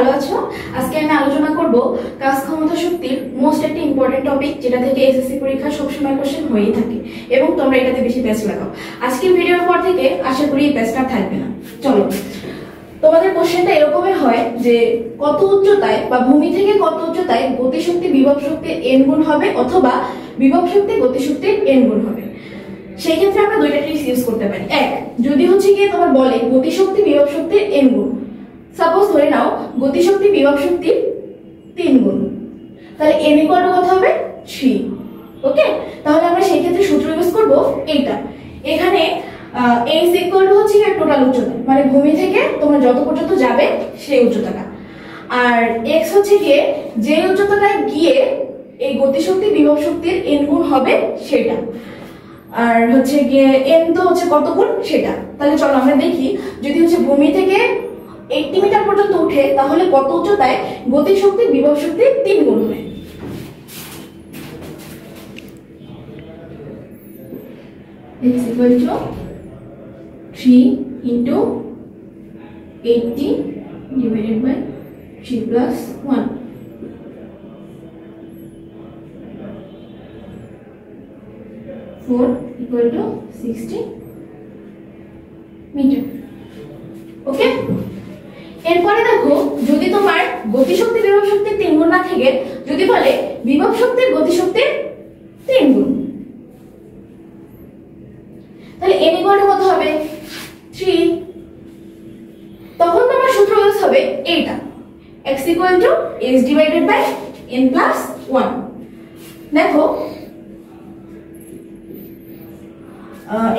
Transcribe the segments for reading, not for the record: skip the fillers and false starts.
ভালো আছো? আজকে আমি আলোচনা করব কাজ ক্ষমতা শক্তির মোস্ট একটা ইম্পর্টেন্ট টপিক, যেটা থেকে এসএসসি পরীক্ষা সবসময় কোশ্চেন হয়েই থাকে এবং তোমরা এটাতে বেশি প্যাচ লাগাও। আজকের ভিডিওর পর থেকে আশা করি এই প্যাচটা থাকবে না। চলো, তোমাদের কোশ্চেনটা এরকমই হয় যে কত উচ্চতায় বা ভূমি থেকে কত উচ্চতায় গতিশক্তি বিভব শক্তির n গুণ হবে অথবা বিভব শক্তি গতিশক্তির n গুণ হবে। সেই ক্ষেত্রে আমরা দুইটা ট্রিক্স ইউজ করতে পারি। এক, যদি হচ্ছে গিয়ে তোমার বলে গতিশক্তি বিভব শক্তির n গুণ, সাপোজ ধরে নাও গতিশক্তি বিভব শক্তির 3 গুণ, তাহলে n ইকুয়াল টু কত হবে? 3। ওকে, তাহলে আমরা সেই ক্ষেত্রে সূত্র ইউজ করব এইটা। এখানে h ইকুয়াল টু হচ্ছে গিয়ে টোটাল উচ্চতা, মানে ভূমি থেকে তোমরা যত পর্যন্ত যাবে সেই উচ্চতাটা, আর x হচ্ছে গিয়ে যে উচ্চতাটায় গিয়ে এই গতিশক্তি বিভব শক্তির n গুণ হবে সেটা, আর হচ্ছে গিয়ে n তো হচ্ছে কত গুণ সেটা। তাহলে চলো আমরা দেখি, যদি হচ্ছে ভূমি থেকে 80 মিটার পর্যন্ত উঠে তাহলে কত উচ্চতায় গতিশক্তি বিভব শক্তির 3 গুণ হয়। x equal to 3 into 80 divided by 3 plus 1. Equal to 60 meter. Okay, এরপরে দেখো, যদি তোমার গতিশক্তি বিভব শক্তির 3 গুণ না থেকে যদি বলে বিভব শক্তির গতিশক্তির 3 গুণ, তাহলে n ইকুয়াল টু কত হবে? 3। তখন তোমার সূত্র ইউজ হবে এইটা, x equal to h divided by n plus 1। দেখো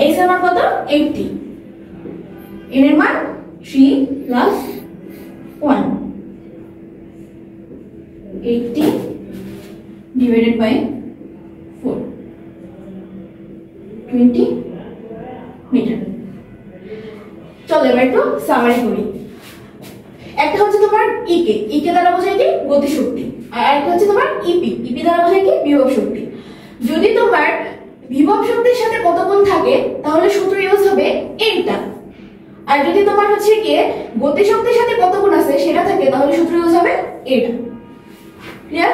x এর মান কত? 80, n এর মান 3 প্লাস 1, 80 ডিভাইডেড বাই 4, 20 মিটার। চলো এবার একটু সামারি করি। একটা হচ্ছে তোমার ইকে দ্বারা বোঝায় কি? গতিশক্তি, আর একটা হচ্ছে তোমার ইপি দ্বারা বোঝায় কি? বিভব শক্তি। যদি তোমার বিভব শক্তির সাথে কত গুণ থাকে তাহলে সূত্র ইউজ হবে এইটা, আর যদি তোমার হচ্ছে গিয়ে গতিশক্তির সাথে কত গুণ আছে সেটা থাকে তাহলে সূত্র ইউজ হবে এটা। ক্লিয়ার?